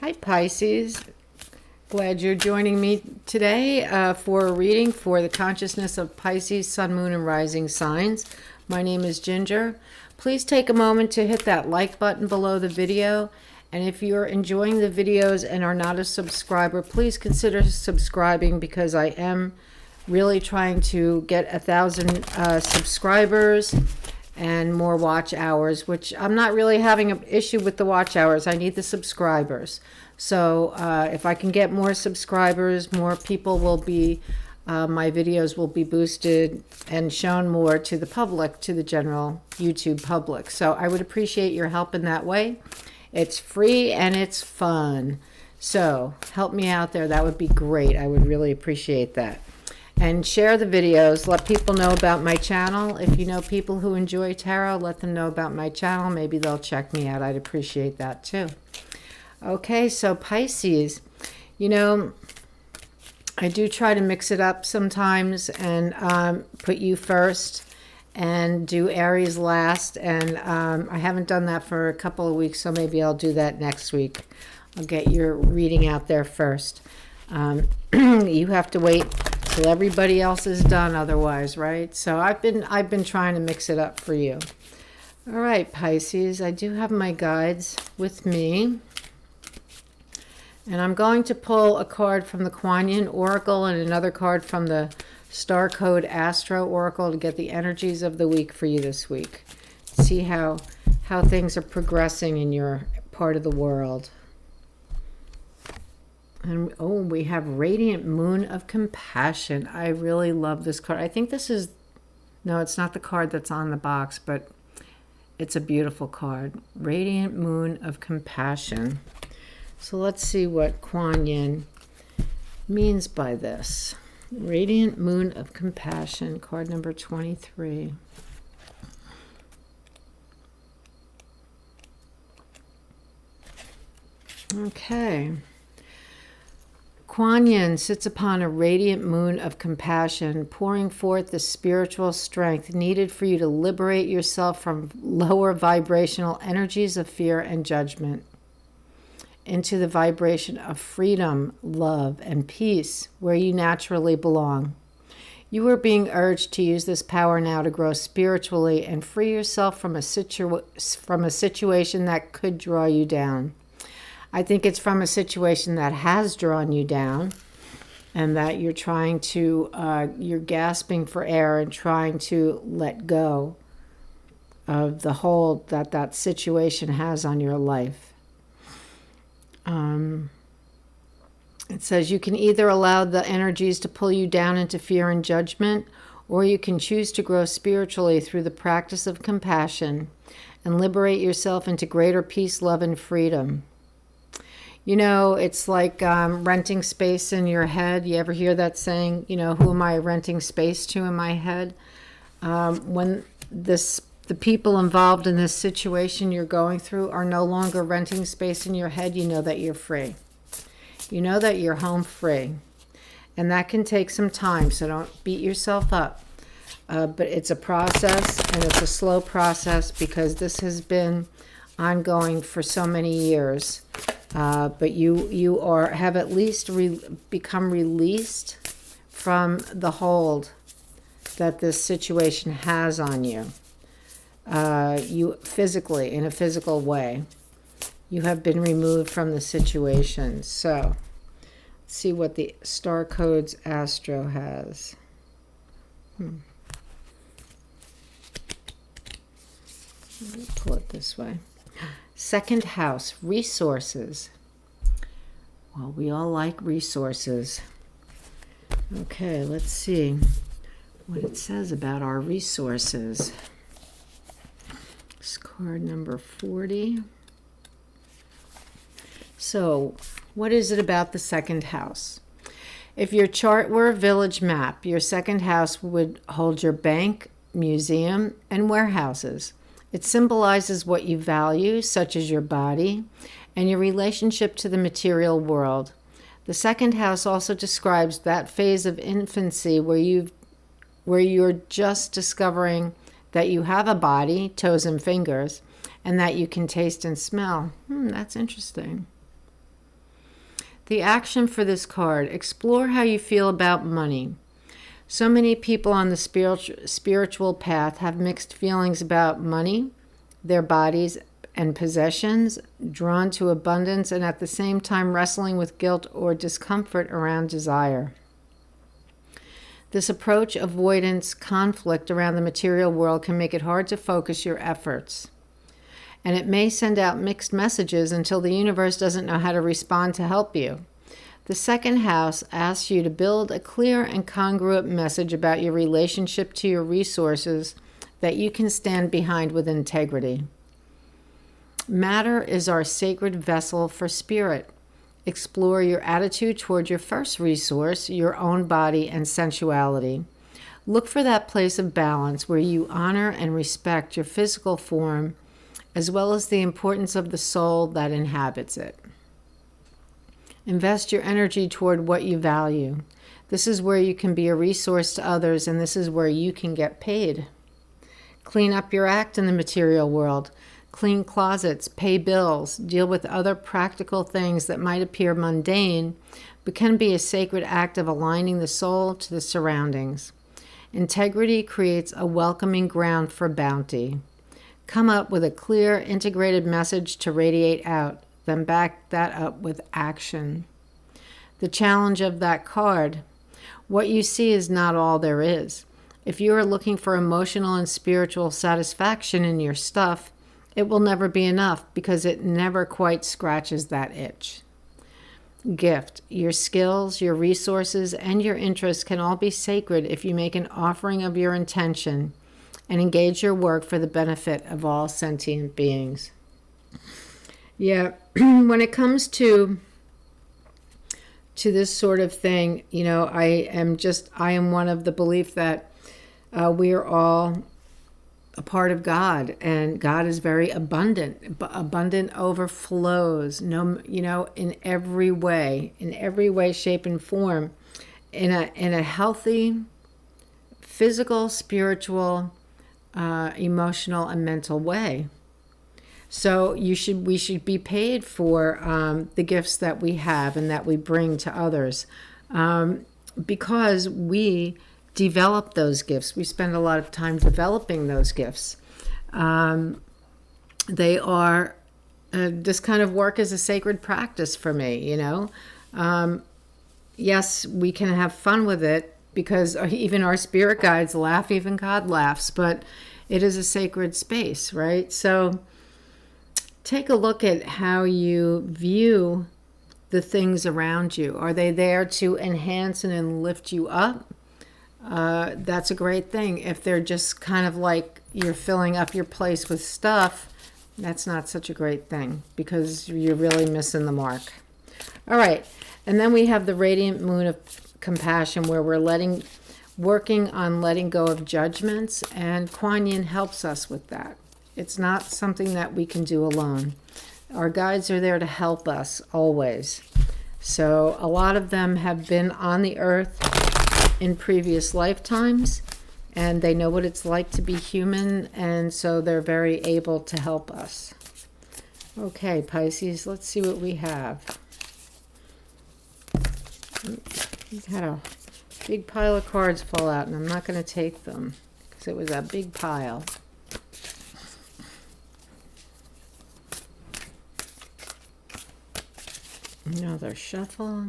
Hi Pisces, glad you're joining me today for a reading for the consciousness of Pisces, Sun, Moon, and Rising signs. My name is Ginger. Please take a moment to hit that like button below the video. And if you're enjoying the videos and are not a subscriber, please consider subscribing because I am really trying to get 1,000 subscribers and more watch hours, which I'm not really having an issue with the watch hours. I need the subscribers. So if I can get more subscribers, more people will be, my videos will be boosted and shown more to the public, to the general YouTube public. So I would appreciate your help in that way. It's free and it's fun. So help me out there. That would be great. I would really appreciate that. And share the videos. Let people know about my channel. If you know people who enjoy tarot, let them know about my channel. Maybe they'll check me out. I'd appreciate that too. Okay, so Pisces, you know, I do try to mix it up sometimes and put you first and do Aries last. And I haven't done that for a couple of weeks, so maybe I'll do that next week. I'll get your reading out there first. You have to wait till everybody else is done otherwise, right? So I've been trying to mix it up for you. All right, Pisces, I do have my guides with me. And I'm going to pull a card from the Kuan Yin Oracle and another card from the Star Code Astro Oracle to get the energies of the week for you this week. See how things are progressing in your part of the world. And oh, we have Radiant Moon of Compassion. I really love this card. I think this is, no, it's not the card that's on the box, but it's a beautiful card. Radiant Moon of Compassion. So let's see what Kuan Yin means by this. Radiant Moon of Compassion, card number 23. Okay. Kuan Yin sits upon a radiant moon of compassion, pouring forth the spiritual strength needed for you to liberate yourself from lower vibrational energies of fear and judgment into the vibration of freedom, love, and peace, where you naturally belong. You are being urged to use this power now to grow spiritually and free yourself from a situation that could draw you down. I think it's from a situation that has drawn you down and that you're trying to, you're gasping for air and trying to let go of the hold that that situation has on your life. It says you can either allow the energies to pull you down into fear and judgment, or you can choose to grow spiritually through the practice of compassion and liberate yourself into greater peace, love, and freedom. You know, it's like renting space in your head. You ever hear that saying, you know, who am I renting space to in my head? When the people involved in this situation you're going through are no longer renting space in your head, you know that you're free. You know that you're home free. And that can take some time, so don't beat yourself up. But it's a process, and it's a slow process because this has been ongoing for so many years. But you have at least become released from the hold that this situation has on you. You physically, in a physical way, you have been removed from the situation. So, let's see what the Star Codes Astro has. Let me pull it this way. Second house, resources. Well, we all like resources. Okay, let's see what it says about our resources. It's card number 40. So, what is it about the second house? If your chart were a village map, your second house would hold your bank, museum, and warehouses. It symbolizes what you value, such as your body, and your relationship to the material world. The second house also describes that phase of infancy where you're just discovering that you have a body, toes and fingers, and that you can taste and smell. That's interesting. The action for this card: explore how you feel about money. So many people on the spiritual path have mixed feelings about money, their bodies, and possessions, drawn to abundance, and at the same time wrestling with guilt or discomfort around desire. This approach, avoidance, conflict around the material world can make it hard to focus your efforts. And it may send out mixed messages until the universe doesn't know how to respond to help you. The second house asks you to build a clear and congruent message about your relationship to your resources that you can stand behind with integrity. Matter is our sacred vessel for spirit. Explore your attitude toward your first resource, your own body and sensuality. Look for that place of balance where you honor and respect your physical form, as well as the importance of the soul that inhabits it. Invest your energy toward what you value. This is where you can be a resource to others, and this is where you can get paid. Clean up your act in the material world. Clean closets, pay bills, deal with other practical things that might appear mundane, but can be a sacred act of aligning the soul to the surroundings. Integrity creates a welcoming ground for bounty. Come up with a clear, integrated message to radiate out, then back that up with action. The challenge of that card: what you see is not all there is. If you are looking for emotional and spiritual satisfaction in your stuff, it will never be enough because it never quite scratches that itch. Gift: your skills, your resources, and your interests can all be sacred if you make an offering of your intention and engage your work for the benefit of all sentient beings. Yeah, when it comes to this sort of thing, I am one of the belief that we are all a part of God, and God is very abundant. Abundant overflows, in every way, shape, and form, in a healthy, physical, spiritual, emotional, and mental way. So we should be paid for the gifts that we have and that we bring to others, because we develop those gifts. We spend a lot of time developing those gifts. They are this kind of work is a sacred practice for me. Yes, we can have fun with it because even our spirit guides laugh, even God laughs, but it is a sacred space, right? So take a look at how you view the things around you. Are they there to enhance and lift you up? That's a great thing. If they're just kind of like you're filling up your place with stuff, that's not such a great thing because you're really missing the mark. All right. And then we have the radiant moon of compassion, where we're working on letting go of judgments, and Kuan Yin helps us with that. It's not something that we can do alone. Our guides are there to help us always. So a lot of them have been on the earth in previous lifetimes, and they know what it's like to be human, and so they're very able to help us. Okay, Pisces, let's see what we have. We had a big pile of cards fall out, and I'm not going to take them because it was a big pile. Another shuffle.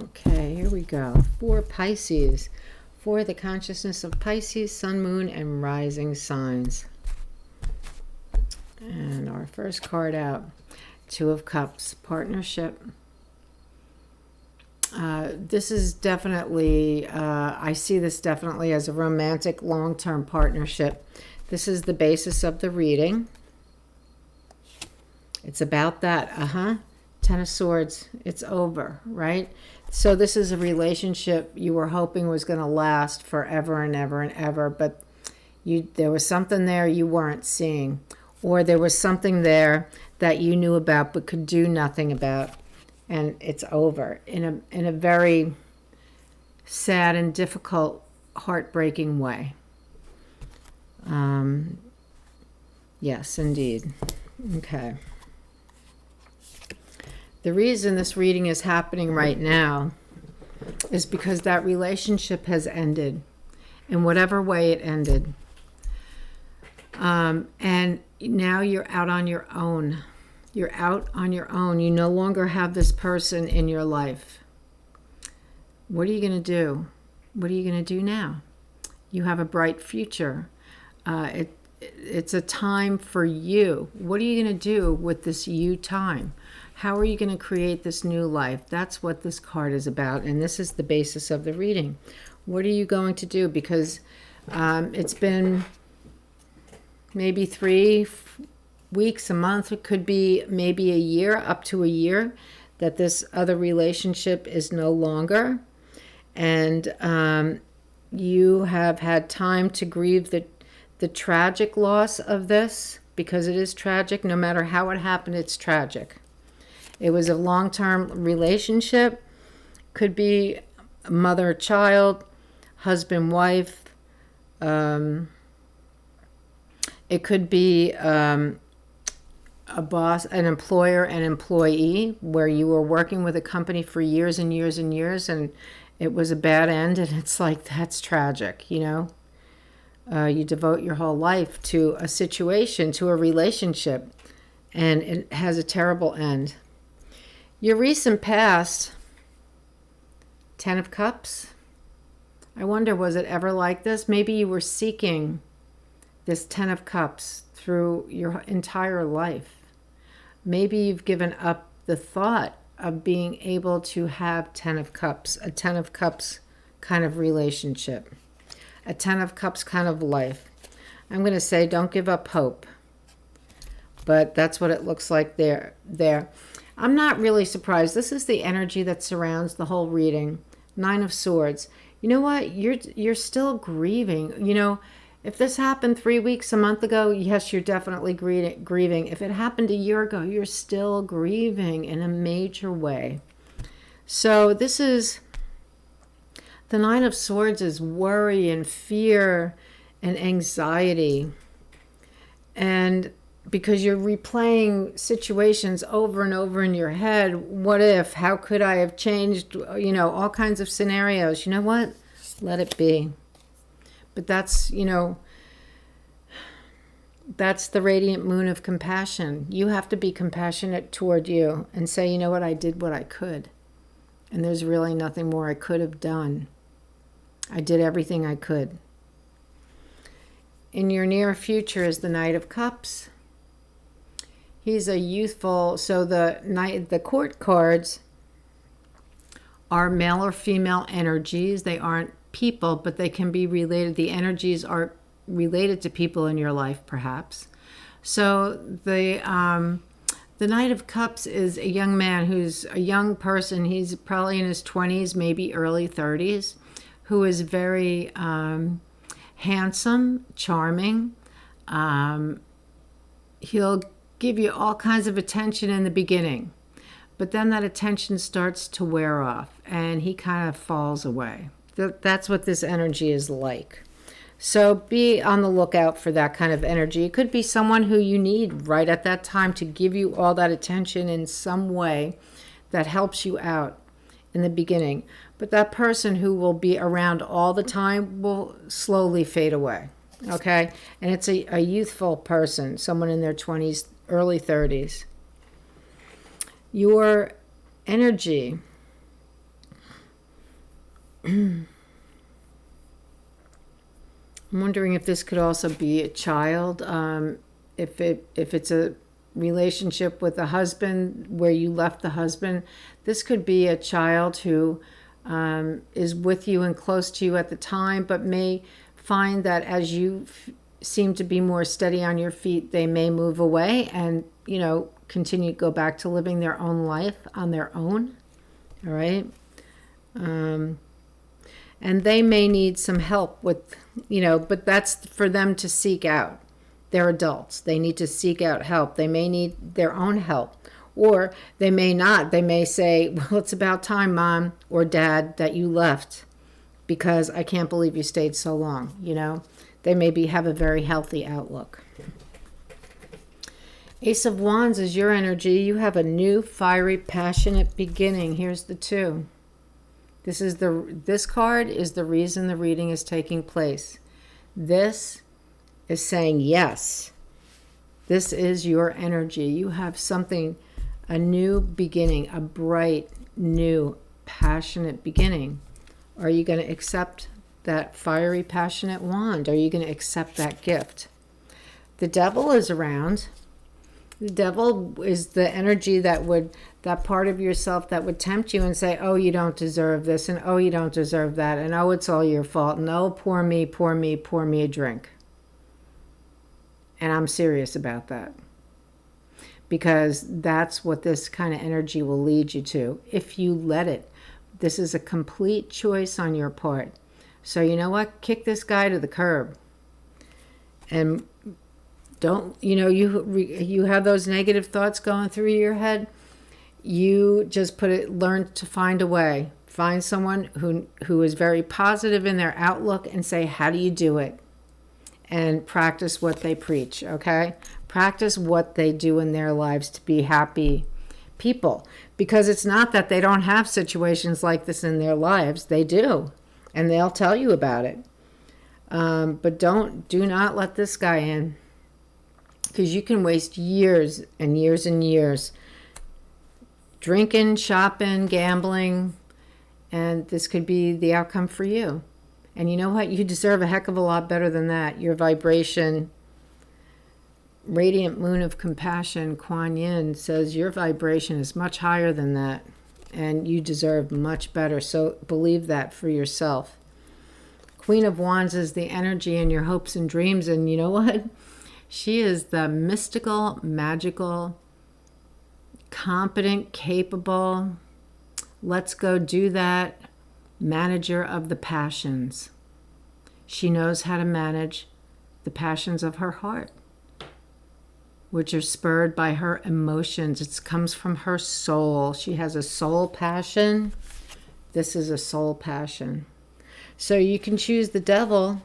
Okay, here we go. For Pisces, for the consciousness of Pisces, sun, moon, and rising signs. And our first card out, Two of Cups, partnership. This is definitely, I see this definitely as a romantic long-term partnership. This is the basis of the reading. It's about that. Ten of Swords. It's over, right? So this is a relationship you were hoping was going to last forever and ever and ever, but there was something there you weren't seeing, or there was something there that you knew about but could do nothing about, and it's over in a very sad and difficult, heartbreaking way. Yes, indeed. Okay. The reason this reading is happening right now is because that relationship has ended in whatever way it ended. And now you're out on your own. You're out on your own. You no longer have this person in your life. What are you going to do? What are you going to do now? You have a bright future. It's a time for you. What are you going to do with this you time? How are you going to create this new life? That's what this card is about, and this is the basis of the reading. What are you going to do? Because it's been maybe 3 weeks, a month. It could be maybe a year, up to a year, that this other relationship is no longer. And you have had time to grieve the tragic loss of this, because it is tragic. No matter how it happened, it's tragic. It was a long-term relationship. Could be mother-child, husband-wife. It could be a boss, an employer, and employee, where you were working with a company for years and years and years, and it was a bad end, and it's like, that's tragic, you know? You devote your whole life to a situation, to a relationship, and it has a terrible end. Your recent past, 10 of Cups. I wonder, was it ever like this? Maybe you were seeking this 10 of Cups through your entire life. Maybe you've given up the thought of being able to have 10 of Cups, a 10 of Cups kind of relationship, a 10 of Cups kind of life. I'm going to say don't give up hope, but that's what it looks like there. I'm not really surprised. This is the energy that surrounds the whole reading. 9 of Swords. You know what? You're still grieving. You know, if this happened 3 weeks, a month ago, yes, you're definitely grieving. If it happened a year ago, you're still grieving in a major way. So this is, the 9 of Swords is worry and fear and anxiety. And because you're replaying situations over and over in your head. What if? How could I have changed? You know, all kinds of scenarios. You know what? Let it be. But that's, you know, that's the radiant moon of compassion. You have to be compassionate toward you and say, you know what? I did what I could. And there's really nothing more I could have done. I did everything I could. In your near future is the Knight of Cups. He's a youthful, so the court cards are male or female energies. They aren't people, but they can be related. The energies are related to people in your life, perhaps. So the Knight of Cups is a young man who's a young person. He's probably in his 20s, maybe early 30s, who is very handsome, charming. He'll give you all kinds of attention in the beginning, but then that attention starts to wear off and he kind of falls away. That's what this energy is like. So be on the lookout for that kind of energy. It could be someone who you need right at that time to give you all that attention in some way that helps you out in the beginning. But that person who will be around all the time will slowly fade away. Okay? And it's a youthful person, someone in their 20s, early 30s. Your energy. I'm wondering if this could also be a child. If it's a relationship with a husband where you left the husband, this could be a child who is with you and close to you at the time, but may find that as you seem to be more steady on your feet, they may move away and, you know, continue to go back to living their own life on their own. All right. And they may need some help with, you know, but that's for them to seek out. They're adults. They need to seek out help. They may need their own help, or they may not. They may say, well, it's about time, Mom or Dad, that you left, because I can't believe you stayed so long. You know, they maybe have a very healthy outlook. Ace of Wands is your energy. You have a new, fiery, passionate beginning. Here's the 2. This card is the reason the reading is taking place. This is saying yes. This is your energy. You have something, a new beginning, a bright, new, passionate beginning. Are you going to accept that fiery, passionate wand? Are you going to accept that gift? The devil is around. The devil is the energy that part of yourself that would tempt you and say, oh, you don't deserve this, and oh, you don't deserve that, and oh, it's all your fault, and oh, pour me a drink. And I'm serious about that. Because that's what this kind of energy will lead you to, if you let it. This is a complete choice on your part. So you know what? Kick this guy to the curb. And don't, you have those negative thoughts going through your head. You just learn to find a way. Find someone who is very positive in their outlook and say, how do you do it? And practice what they preach, okay? Practice what they do in their lives to be happy people. Because it's not that they don't have situations like this in their lives. They do. And they'll tell you about it. But do not let this guy in. Because you can waste years and years and years drinking, shopping, gambling, and this could be the outcome for you. And you know what? You deserve a heck of a lot better than that. Your vibration, radiant moon of compassion, Kuan Yin, says your vibration is much higher than that, and you deserve much better. So believe that for yourself. Queen of Wands is the energy in your hopes and dreams, and you know what? She is the mystical, magical, competent, capable, let's go do that, manager of the passions. She knows how to manage the passions of her heart, which are spurred by her emotions. It comes from her soul. She has a soul passion. This is a soul passion. So you can choose the devil,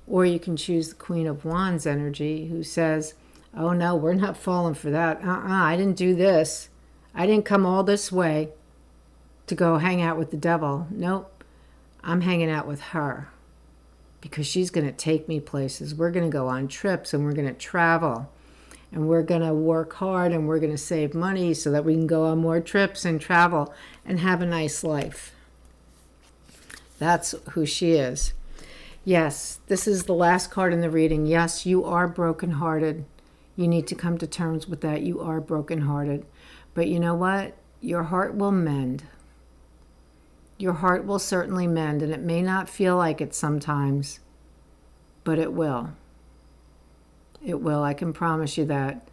or you can choose the Queen of Wands energy, who says, oh no, we're not falling for that. I didn't do this. I didn't come all this way to go hang out with the devil. Nope. I'm hanging out with her because she's going to take me places. We're going to go on trips and we're going to travel and we're going to work hard and we're going to save money so that we can go on more trips and travel and have a nice life. That's who she is. Yes, this is the last card in the reading. Yes, you are brokenhearted. You need to come to terms with that. You are brokenhearted. But you know what? Your heart will mend. Your heart will certainly mend, and it may not feel like it sometimes, but it will. It will. I can promise you that.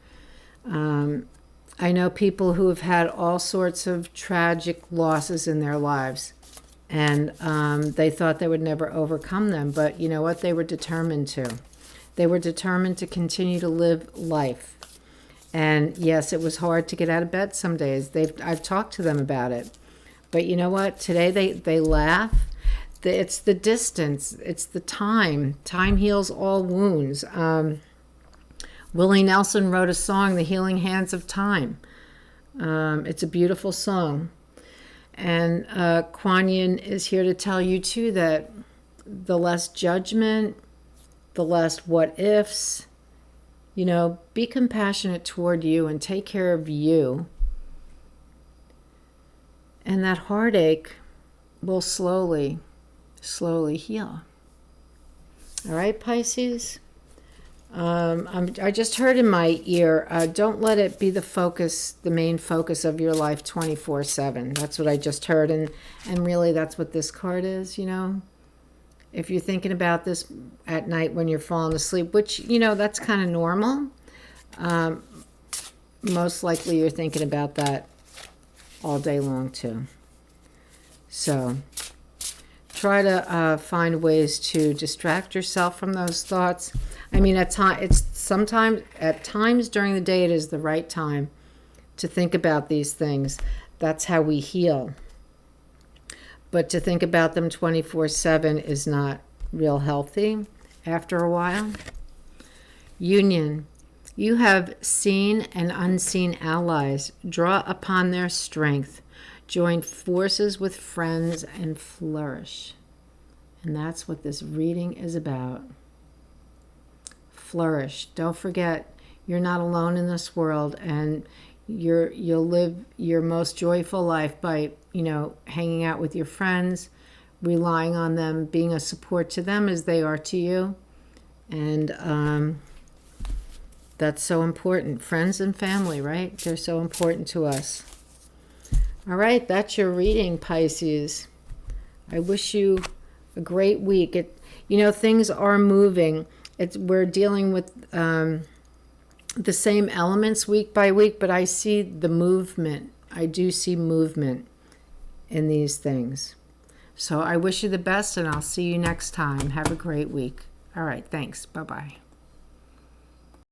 I know people who have had all sorts of tragic losses in their lives, and they thought they would never overcome them, but you know what? They were determined to. They were determined to continue to live life. And yes, it was hard to get out of bed some days. I've talked to them about it. But you know what? Today they laugh. It's the distance. It's the time. Time heals all wounds. Willie Nelson wrote a song, The Healing Hands of Time. It's a beautiful song. And Kuan Yin is here to tell you too that the less judgment, the less what ifs, be compassionate toward you and take care of you. And that heartache will slowly heal. All right, Pisces? I just heard in my ear, don't let it be the main focus of your life 24/7. That's what I just heard. And really that's what this card is, If you're thinking about this at night when you're falling asleep, which, that's kind of normal. Most likely you're thinking about that all day long too. So try to find ways to distract yourself from those thoughts. I mean, at times during the day, it is the right time to think about these things. That's how we heal. But to think about them 24/7 is not real healthy. after a while. Union. You have seen and unseen allies. Draw upon their strength. Join forces with friends and flourish. And that's what this reading is about. Flourish. Don't forget, you're not alone in this world, and you'll live your most joyful life by, hanging out with your friends, relying on them, being a support to them as they are to you. And that's so important. Friends and family, right? They're so important to us. All right, that's your reading, Pisces. I wish you a great week. Things are moving. We're dealing with the same elements week by week, but I see the movement. I do see movement in these things. So I wish you the best, and I'll see you next time. Have a great week. All right, thanks. Bye-bye.